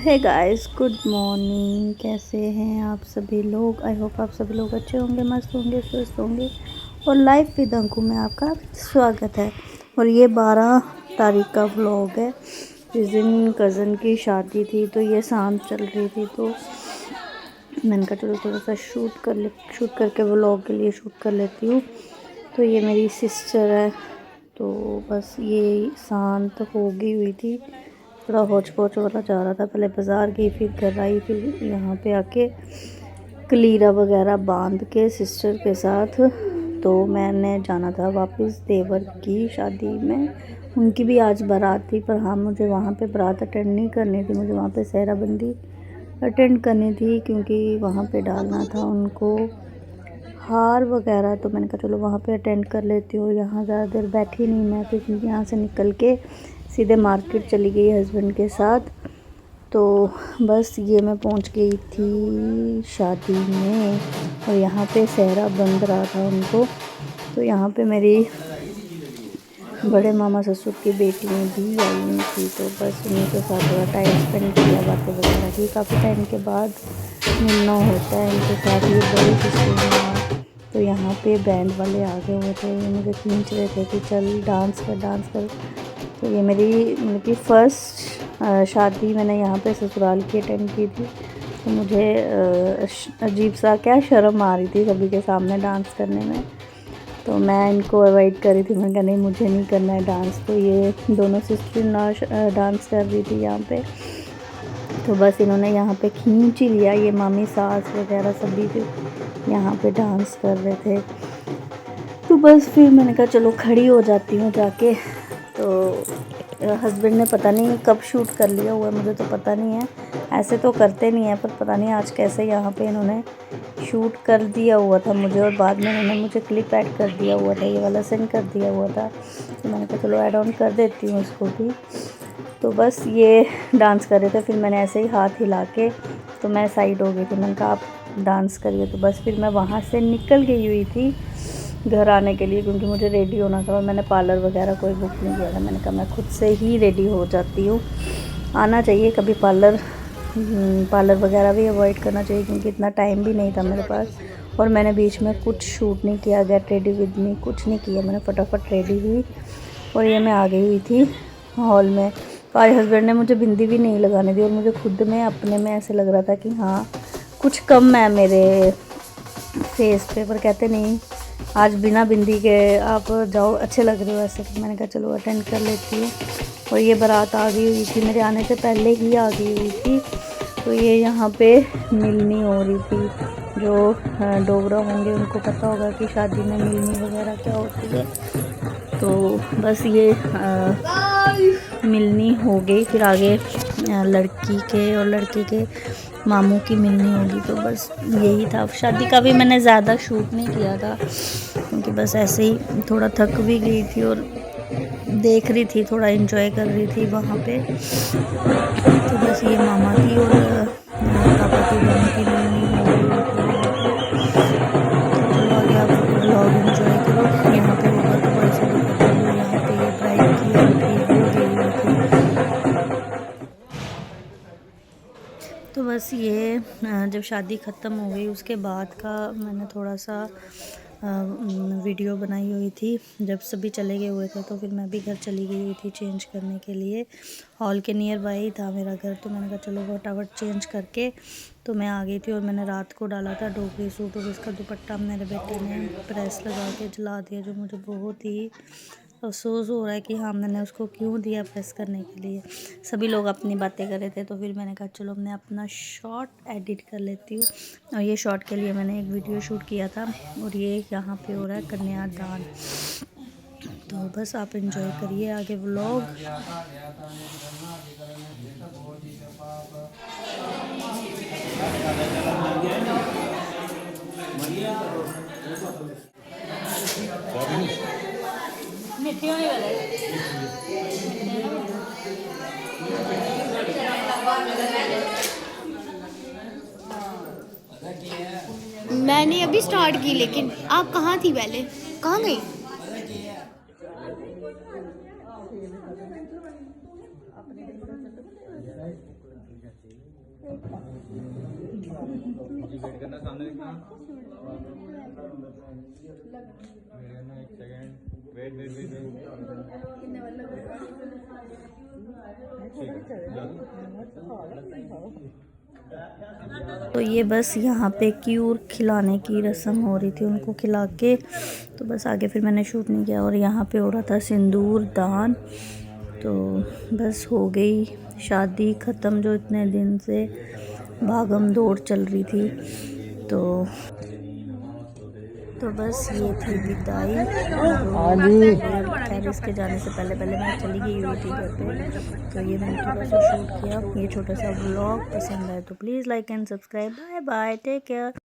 Hey guys, good morning. कैसे हैं आप सभी लोग? आई होप आप सभी लोग अच्छे होंगे, मस्त होंगे, स्वस्थ होंगे। और लाइफ विद अंकु में आपका स्वागत है। और ये 12 तारीख का व्लॉग है। जिस दिन कज़न की शादी थी तो ये शाम चल रही थी, तो मैंने कहा चलो थोड़ा सा शूट करके व्लॉग के लिए शूट कर लेती हूँ। तो ये मेरी सिस्टर है। तो बस ये शांत हो गई हुई थी, थोड़ा हौच पौच वाला जा रहा था। पहले बाज़ार गई, फिर घर आई, फिर यहाँ पे आके कलीरा वगैरह बांध के सिस्टर के साथ तो मैंने जाना था वापस देवर की शादी में। उनकी भी आज बारात थी, पर हाँ मुझे वहाँ पे बारात अटेंड नहीं करनी थी, मुझे वहाँ पे सेहराबंदी अटेंड करनी थी, क्योंकि वहाँ पे डालना था उनको हार वगैरह। तो मैंने कहा चलो वहाँ पे अटेंड कर लेती हूँ। यहाँ ज़्यादा देर बैठी नहीं मैं, फिर यहाँ से निकल के सीधे मार्केट चली गई हस्बैंड के साथ। तो बस ये मैं पहुँच गई थी शादी में, और यहाँ पे सेहरा बंध रहा था उनको। तो यहाँ पे मेरी बड़े मामा ससुर की बेटियाँ भी आई हुई थी, तो बस उन्हीं के साथ थोड़ा टाइम स्पेंड किया, बातें वगैरह की। काफ़ी टाइम के बाद मिलना होता है इनके साथ। ये बड़ी सिस्टर। तो यहाँ पे बैंड वाले आ गए हुए थे, ये मुझे खींच रहे थे कि चल डांस कर। तो ये मेरी मतलब कि फ़र्स्ट शादी मैंने यहाँ पे ससुराल की अटेंड की थी। तो मुझे अजीब सा क्या शर्म आ रही थी सभी के सामने डांस करने में। तो मैं इनको अवॉइड कर रही थी, मैंने कहा नहीं मुझे नहीं करना है डांस। तो ये दोनों सिस्टर ना डांस कर रही थी यहाँ पे। तो बस इन्होंने यहाँ पे खींच ही लिया, ये मामी सास वगैरह सभी भी यहाँ पे डांस कर रहे थे। तो बस फिर मैंने कहा चलो खड़ी हो जाती हूँ जाके। तो हस्बैंड ने पता नहीं कब शूट कर लिया हुआ है, मुझे तो पता नहीं है। ऐसे तो करते नहीं है, पर पता नहीं आज कैसे यहाँ पे इन्होंने शूट कर दिया हुआ था मुझे, और बाद में इन्होंने मुझे क्लिप ऐड कर दिया हुआ था, ये वाला सेंड कर दिया हुआ था। तो मैंने कहा चलो ऐड ऑन कर देती हूँ इसको भी। तो बस ये डांस कर रहे थे, फिर मैंने ऐसे ही हाथ हिला के तो मैं साइड हो गई थी। मैंने कहा आप डांस करिए। तो बस फिर मैं वहाँ से निकल गई हुई थी घर आने के लिए, क्योंकि मुझे रेडी होना था और मैंने पार्लर वगैरह कोई बुक नहीं किया था। मैंने कहा मैं खुद से ही रेडी हो जाती हूँ। आना चाहिए कभी पार्लर वगैरह भी अवॉइड करना चाहिए, क्योंकि इतना टाइम भी नहीं था मेरे पास। और मैंने बीच में कुछ शूट नहीं किया, गेट रेडी विद मी कुछ नहीं किया, मैंने फटाफट रेडी हुई और ये मैं आ गई हुई थी हॉल में। तो आज हस्बैंड ने मुझे बिंदी भी नहीं लगाने दी, और मुझे खुद में अपने में ऐसे लग रहा था कि हाँ कुछ कम है मेरे फेस पे। पर कहते नहीं आज बिना बिंदी के आप जाओ, अच्छे लग रहे हो ऐसे। तो मैंने कहा चलो अटेंड कर लेती हूँ। और ये बारात आ गई हुई थी, मेरे आने से पहले ही आ गई हुई थी। तो ये यहाँ पे मिलनी हो रही थी। जो डोगरा होंगे उनको पता होगा कि शादी में मिलनी वगैरह क्या होती है। तो बस ये मिलनी हो गई, फिर आगे लड़की के और लड़के के मामू की मिलनी होगी। तो बस यही था। शादी का भी मैंने ज़्यादा शूट नहीं किया था, क्योंकि बस ऐसे ही थोड़ा थक भी गई थी और देख रही थी, थोड़ा एंजॉय कर रही थी वहाँ पे। तो बस ये मामा की और पापा की दोनों की मिलनी हो गई थी। तो चलो आगे आप व्लॉग एंजॉय करो। यहाँ पे होगा तो बड़े से यहाँ पे ये ब्राइड की एंट्री हो गई थी। तो बस ये जब शादी ख़त्म हो गई उसके बाद का मैंने थोड़ा सा वीडियो बनाई हुई थी। जब सभी चले गए हुए थे तो फिर मैं भी घर चली गई हुई थी चेंज करने के लिए। हॉल के नियर बाय ही था मेरा घर, तो मैंने कहा चलो फटाफट चेंज करके तो मैं आ गई थी। और मैंने रात को डाला था डोगरी सूट, और इसका दुपट्टा मेरे बेटे ने प्रेस लगा के जला दिया, जो मुझे बहुत ही अफसोस हो रहा है कि हाँ मैंने उसको क्यों दिया प्रेस करने के लिए। सभी लोग अपनी बातें कर रहे थे, तो फिर मैंने कहा चलो मैं अपना शॉर्ट एडिट कर लेती हूँ। और ये शॉर्ट के लिए मैंने एक वीडियो शूट किया था, और ये यहाँ पे हो रहा है कन्यादान। तो बस आप एंजॉय करिए आगे व्लॉग। मिठे होने वाले मैंने अभी स्टार्ट की, लेकिन आप कहाँ थी पहले, कहाँ गई? तो ये बस यहाँ पे क्यूर खिलाने की रस्म हो रही थी, उनको खिला के तो बस आगे फिर मैंने शूट नहीं किया। और यहाँ पे हो रहा था सिंदूर दान। तो बस हो गई शादी ख़त्म, जो इतने दिन से भागम दौड़ चल रही थी। तो बस ये थी विदाई। खैर इसके जाने से पहले मैं चली गई हुई थी घर पे। तो ये मैंने थोड़ा सा शूट किया। ये छोटा सा व्लॉग पसंद आए तो please like and subscribe. Bye bye, take care.